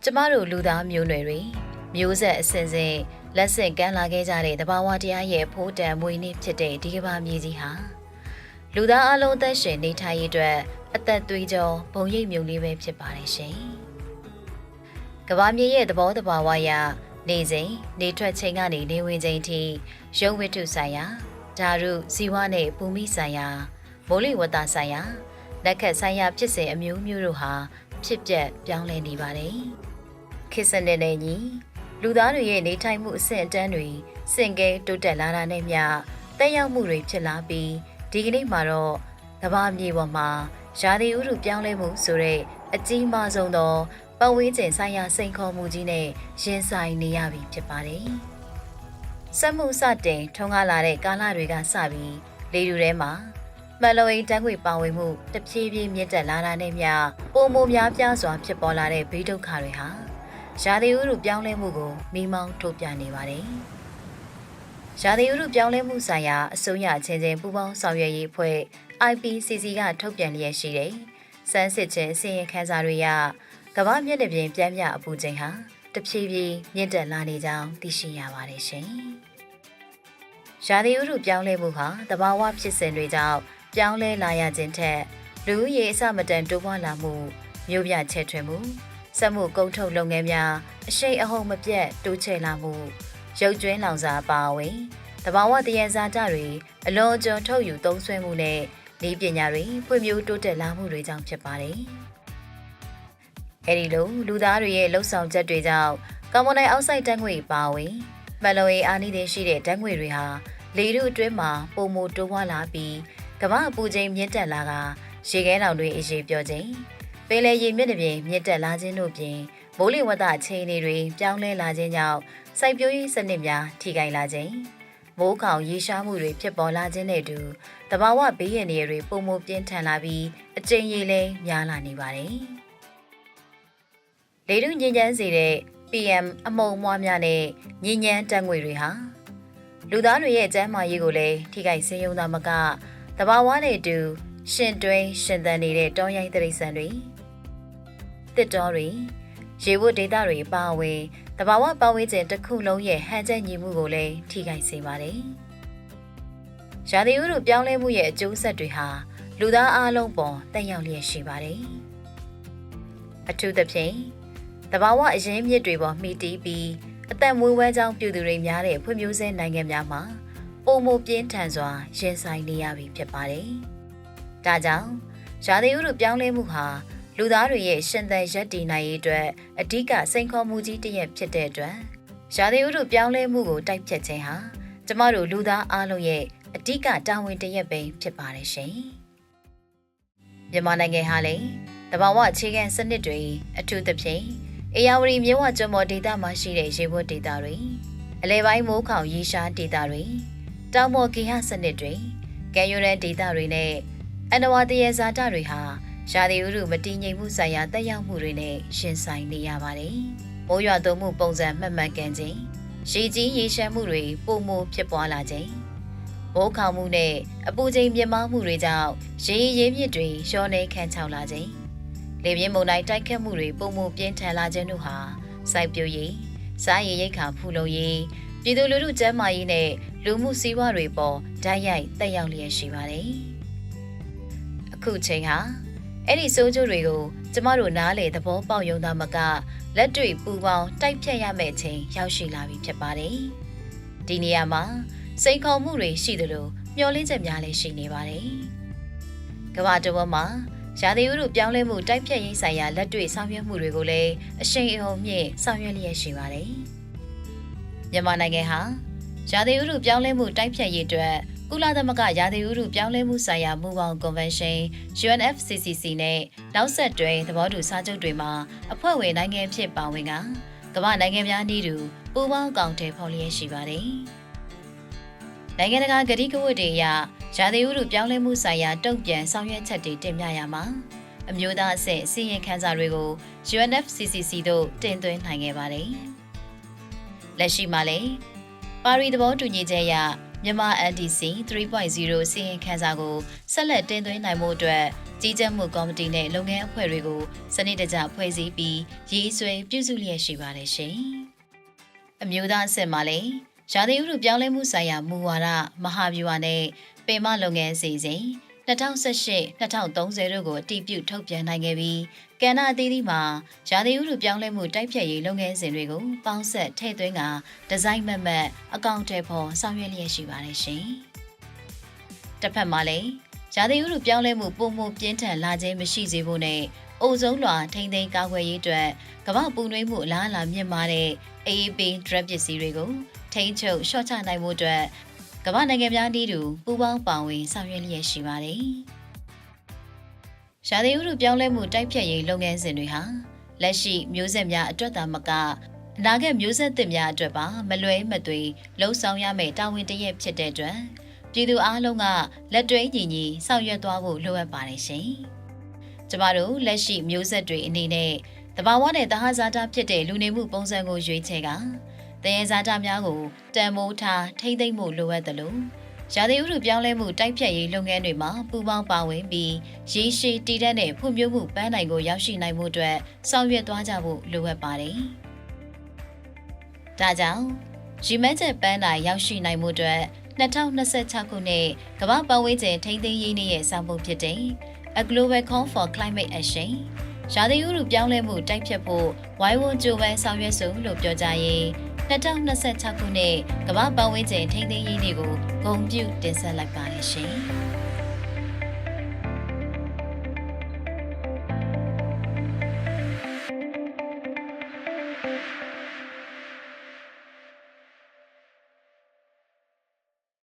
ကျမတို့လူသားမျိုးနွယ်တွေမျိုးဆက်အစဉ်စဉ်လက်ဆင့်ကမ်းလာခဲ့ကြတဲ့တဘာဝတရားရဲ့ဖိုးတန်မွေနေ့ဖြစ်တဲ့ဒီကမ္ဘာမြေကြီးဟာလူသားအလုံးသက်ရှင်နေထိုင်ရေးအတွက်အသက်သွေးကြောဘုံရိပ်မြုံလေးပဲဖြစ်ပါတယ်ရှင်။ကမ္ဘာမြေရဲ့သဘောတဘာဝအရနေစဉ်နေထွက်ချိန်ကနေနေဝင်ချိန်ထိရုပ်ဝတ္ထုဆိုင်ရာဓာတုဇီဝနဲ့ဘူမိဆိုင်ရာမိုးလေဝသဆိုင်ရာလက်ခတ်ဆိုင်ရာဖြစ်စဉ်အမျိုးမျိုးတို့ဟာဖြစ်ပျက်ပြောင်းလဲနေပါတယ်။ခေတ်စနစ်နဲ့ညီလူသားတွေရဲ့နေထိုင်မှုအဆင့်အတန်းတွေစင်ကဲတိုးတက်လာတာနဲ့မျှတက်ရောက်မှုတွေဖြစ်လာပြီးဒီကနေ့မှာတော့ကမ္ဘာမြေပေါ်မှာရာသီဥတုပြောင်းလဲမှုဆိုတဲ့အကြီးမားဆုံးသောပတ်ဝန်းကျင်ဆိုင်ရာစိန်ခေါ်မှုကြီးနဲ့ရင်ဆိုင်နေရပြီဖြစ်ပါတယ်။စက်မှုစတင်ထွန်းကားလာတဲ့ကာလတွေကစပြီးလေထုထဲမှာမလွန်အိမ်တန်းခွေပါဝင်မှုတဖြည်းဖြည်းမြင့်တက်လာတာနဲ့မျှပုံမများပြားစွာဖြစ်ပေါ်လာတဲ့ဘေးဒုက္ခတွေဟာရာသီဥတုပြောင်းလဲမှုကိုမိမောင်းထုတ်ပြနေပါတယ်။ရာသီဥတုပြောင်းလဲမှုဆိုင်ရာအစိုးရချင်းချင်းပူးပေါင်းဆောင်ရွက်ရေးအဖွဲ့ IPCC ကထုတ်ပြန်လျက်ရှိတဲ့စမ်းစစ်ခြင်းအစီရင်ခံစာတွေအရကမ္ဘာမျက်နှာပြင်ပြင်းပြအပူချိန်ဟာတဖြည်းဖြည်းမြင့်တက်လာနေကြောင်းသိရှိရပါတယ်ရှင်။ရာသီဥတုပြောင်းလဲမှုဟာသဘာဝဖြစ်စဉ်တွေကြောင့်ပြောင်းလဲလာရခြင်းထက်လူဦးရေအစမတန်တိုးပွားလာမှုမျိုးပြချဲ့ထွင်မှုစက်မှုကုန်ထုတ်လုပ်ငန်းများအရှိန်အဟုန်မပြတ်တိုးချဲ့လာမှုရုပ်ကျွင်းလောင်စာအပါအဝင်တဘာဝတယံဇာတတွေအလွန်အကျွံထုတ်ယူသုံးစွဲမှုနဲ့ဤပညာတွေဖွံ့ဖြိုးတိုးတက်လာမှုတွေကြောင့်ဖြစ်ပါတယ်။အဲဒီလိုလူသားတွေရဲ့လှုပ်ဆောင်ချက်တွေကြောင့်ကာဗွန်ဒိုင်အောက်ဆိုက်ဓာတ်ငွေ့ပါဝင်မလွန်အာနိသင်ရှိတဲ့ဓာတ်ငွေ့တွေဟာလေထုအတွင်းမှာပုံမတိုးပွားလာပြီးကမ္ဘာအပူချိန်မြင့်တက်လာကရေခဲတောင်တွေအရေးပြောခြင်းပင်လယ်ရေမျက်နှာပြင်မြင့်တက်လာခြင်းတို့ပြင်မိုးလေဝသအခြေအနေတွေပြောင်းလဲလာခြင်းကြောင့်စိုက်ပျိုးရေးစနစ်များထိခိုက်လာခြင်းမိုးခေါင်ရေရှားမှုတွေဖြစ်ပေါ်လာခြင်းနဲ့အတူတဘာဝဘေးရန်တွေပုံမပြင်းထန်လာပြီးအကျဉ်းရည်လည်းများလာနေပါတယ်။လေထုညဉ့်ညမ်းစေတဲ့ PM အမှုန်မွှားများနဲ့ညဉ့်ညမ်းဓာတ်ငွေတွေဟာလူသားတွေရဲ့ကျန်းမာရေးကိုလည်းထိခိုက်စေရုံသာမကတဘာဝနဲ့အတူရှင်တွဲရှင်သန်နေတဲ့တောရိုင်းတိရစ္ဆာန်တွေတစ်တောတွေရေဝတ်ဒေသတွေပါဝင်တဘာဝပတ်ဝန်းကျင်တစ်ခုလုံးရဲ့ဟန်ချက်ညီမှုကိုလည်းထိခိုက်စေပါတယ်။ရာသီဥတုပြောင်းလဲမှုရဲ့အကျိုးဆက်တွေဟာလူသားအလုံးပေါ်တက်ရောက်လျက်ရှိပါတယ်။အထူးသဖြင့်တဘာဝအရင်းမြစ်တွေပေါ်မှီတည်ပြီးအသက်မွေးဝမ်းကြောင်းပြုသူတွေများတဲ့ဖွံ့ဖြိုးဆဲနိုင်ငံများမှာပုံမပြင်းထန်စွာရင်ဆိုင်နေရပြီဖြစ်ပါတယ်။ဒါကြောင့်ရာသီဥတုပြောင်းလဲမှုဟာလူသားတွေရဲ့ရှင်သန်ရပ်တည်နိုင်ရေးအတွက်အဓိကစိန်ခေါ်မှုကြီးတစ်ရပ်ဖြစ်တဲ့အတွက်ရာသီဥတုပြောင်းလဲမှုကိုတိုက်ဖျက်ခြင်းဟာကျမတို့လူသားအားလုံးရဲ့အဓိကတာဝန်တစ်ရပ်ပဲဖြစ်ပါတယ်ရှင်။မြန်မာနိုင်ငံဟာလည်းတဘာဝအခြေခံစနစ်တွေအထူးသဖြင့်အေယာဝတီမြစ်ဝကျွန်းပေါ်ဒေသမှာရှိတဲ့ရေဝတ်ဒေသတွေအလဲပိုင်းမိုးခေါင်ရေရှားဒေသတွေတောင်ပေါ်ဂေဟစနစ်တွေကဲရိုးရန်ဒေသတွေနဲ့အန္တဝါတရေဇာတတွေဟာရာသီဥတုမတည်ငြိမ်မှုဆိုင်ရာတက်ရောက်မှုတွေနဲ့ရှင်ဆိုင်နေရပါတယ်။မိုးရွာသွန်းမှုပုံစံမှတ်မှန်ကန်ခြင်းရေကြီးရေရှမ်းမှုတွေပုံမဖြစ်ပွားလာခြင်းမိုးခေါင်မှုနဲ့အပူချိန်မြင့်မားမှုတွေကြောင့်ရေရင်းမြစ်တွေလျှောနေခန့်ချောက်လာခြင်းလေပြင်းမုန်တိုင်းတိုက်ခတ်မှုတွေပုံမပြင်းထန်လာခြင်းတို့ဟာစိုက်ပျိုးရေးစားရည်ရိက္ခာဖူလုံရေးပြည်သူလူထုကျန်းမာရေးနဲ့လူမှုစီးပွားတွေပေါ်ဓာတ်ရိုက်တက်ရောက်လျက်ရှိပါတယ်။အခုချိန်ဟာအဲ့ဒီစိုးကျိုးတွေကိုကျမတို့နားလေသဘောပေါက်ရုံသာမကလက်တွေ့ပူပေါင်းတိုက်ဖြတ်ရမယ့်ချိန်ရောက်ရှိလာပြီဖြစ်ပါတယ်။ဒီနေရာမှာစိန်ခေါ်မှုတွေရှိသလိုမျှော်လင့်ချက်များလည်းရှိနေပါတယ်။ကမ္ဘာတစ်ဝန်းမှာရာသီဥတုပြောင်းလဲမှုတိုက်ဖြတ်ရေးဆိုင်ရာလက်တွေ့ဆောင်ရွက်မှုတွေကိုလည်းအရှိန်အဟုန်မြင့်ဆောင်ရွက်လျက်ရှိပါတယ်။မြန်မာနိုင်ငံဟာရာသီဥတုပြောင်းလဲမှုတိုက်ဖြတ်ရေးအတွက်ကုလသမဂ္ဂရာသီဥတုပြောင်းလဲမှုဆိုင်ရာမူပေါင်းကွန်ဗင်းရှင်း UNFCCC နဲ့နောက်ဆက်တွဲသဘောတူစာချုပ်တွေမှာအဖွဲ့ဝင်နိုင်ငံဖြစ်ပါဝင်ကကမ္ဘာနိုင်ငံများနည်းတူပူးပေါင်းအကောင်အထည်ဖော်လျက်ရှိပါတယ်။နိုင်ငံတကာကတိကဝတ်တွေအရ ရာသီဥတုပြောင်းလဲမှုဆိုင်ရာတုံ့ပြန်ဆောင်ရွက်ချက်တွေတင်ပြရမှာအမျိုးသားအဆင့်စီရင်ခန်းစာတွေကို UNFCCC တို့တင်သွင်းနိုင်ခဲ့ပါတယ်။လက်ရှိမှာလည်းပါရီသဘောတူညီချက်အရမြန်မာ NDC 3.0 စီရင်ခန်းစာကိုဆက်လက်တင်သွင်းနိုင်မှုအတွက်ကြီးကြပ်မှုကော်မတီနဲ့လုပ်ငန်းအဖွဲ့တွေကိုစနစ်တကျဖွဲ့စည်းပြီးရေးဆွဲပြုစုလျက်ရှိပါတယ်ရှင်။အမျိုးသားအဆင့်မှာလည်းရာသီဥတုပြောင်းလဲမှုဆိုင်ရာမူဝါဒမဟာဗျူဟာနဲ့ပင်မလုပ်ငန်းအစီအစဉ်2018-2030တို့ကိုအတည်ပြုထုတ်ပြန်နိုင်ခဲ့ပြီးကဏ္ဍအသီးသီးမှာရာသီဥတုပြောင်းလဲမှုတိုက်ဖျက်ရေးလုပ်ငန်းစဉ်တွေကိုပေါင်းဆက်ထည့်သွင်းကဒီဇိုင်းမတ်အကောင့်ထဲပေါ်ဆောင်ရွက်လျက်ရှိပါတယ်ရှင်။တစ်ဖက်မှာလည်းရာသီဥတုပြောင်းလဲမှုပုံမှုပြင်းထန်လာခြင်းမရှိစေဖို့နဲ့အိုဇုံးလွှာထိန်းသိမ်းကာကွယ်ရေးအတွက်ကမ္ဘာပူနွေးမှုအလားအလာမြင့်မားတဲ့ AAP drug ပစ္စည်းတွေကိုထိန်းချုပ်လျှော့ချနိုင်မှုအတွက်ကမ္ဘာနိုင်ငံများတည်တူပူးပေါင်းပါဝင်ဆောင်ရွက်လျက်ရှိပါတယ်။ရာသီဥတုပြောင်းလဲမှုတိုက်ဖျက်ရေးလုပ်ငန်းစဉ်တွေဟာလက်ရှိမျိုးဆက်များအတွက်သာမကအနာဂတ်မျိုးဆက်သစ်များအတွက်ပါမလွဲမသွေလှုံ့ဆော်ရမယ့်တာဝန်တစ်ရပ်ဖြစ်တဲ့အတွက်ပြည်သူအားလုံးကလက်တွဲညီညီဆောင်ရွက်သွားဖို့လိုအပ်ပါတယ်ရှင်။ကျမတို့လက်ရှိမျိုးဆက်တွေအနေနဲ့တဘာဝနဲ့သဟဇာတဖြစ်တဲ့လူနေမှုပုံစံကိုရွေးချယ်ကတရေဇာတာများကိုတန်မိုးထားထိမ့်သိမ့်မှုလိုအပ်တယ်လို့ရာသီဥတုပြောင်းလဲမှုတိုက်ဖျက်ရေးလုပ်ငန်းတွေမှာပူးပေါင်းပါဝင်ပြီးရေရှည်တည်တဲ့ဖွံ့ဖြိုးမှုပန်းတိုင်ကိုရောက်ရှိနိုင်မှုအတွက်ဆောင်ရွက်သွားကြဖို့လိုအပ်ပါတယ်။ဒါကြောင့်ရီမန်းချက်ပန်းတိုင်ရောက်ရှိနိုင်မှုအတွက်2026ခုနှစ်ကမ္ဘာပတ်ဝန်းကျင်ထိန်းသိမ်းရေးနေ့ရဲ့ဆောင်ပုဒ်ဖြစ်တဲ့ A Global Call for Climate Action ရာသီဥတုပြောင်းလဲမှုတိုက်ဖျက်ဖို့ဝိုင်းဝန်းကြိုးပမ်းဆောင်ရွက်စို့လို့ပြောကြရင်2026ခုနှစ်ကမ္ဘာပတ်ဝန်းကျင်ထိန်းသိမ်းရေးနေ့ကိုဂုဏ်ပြုတင်ဆက်လိုက်ပါတယ်ရှင်။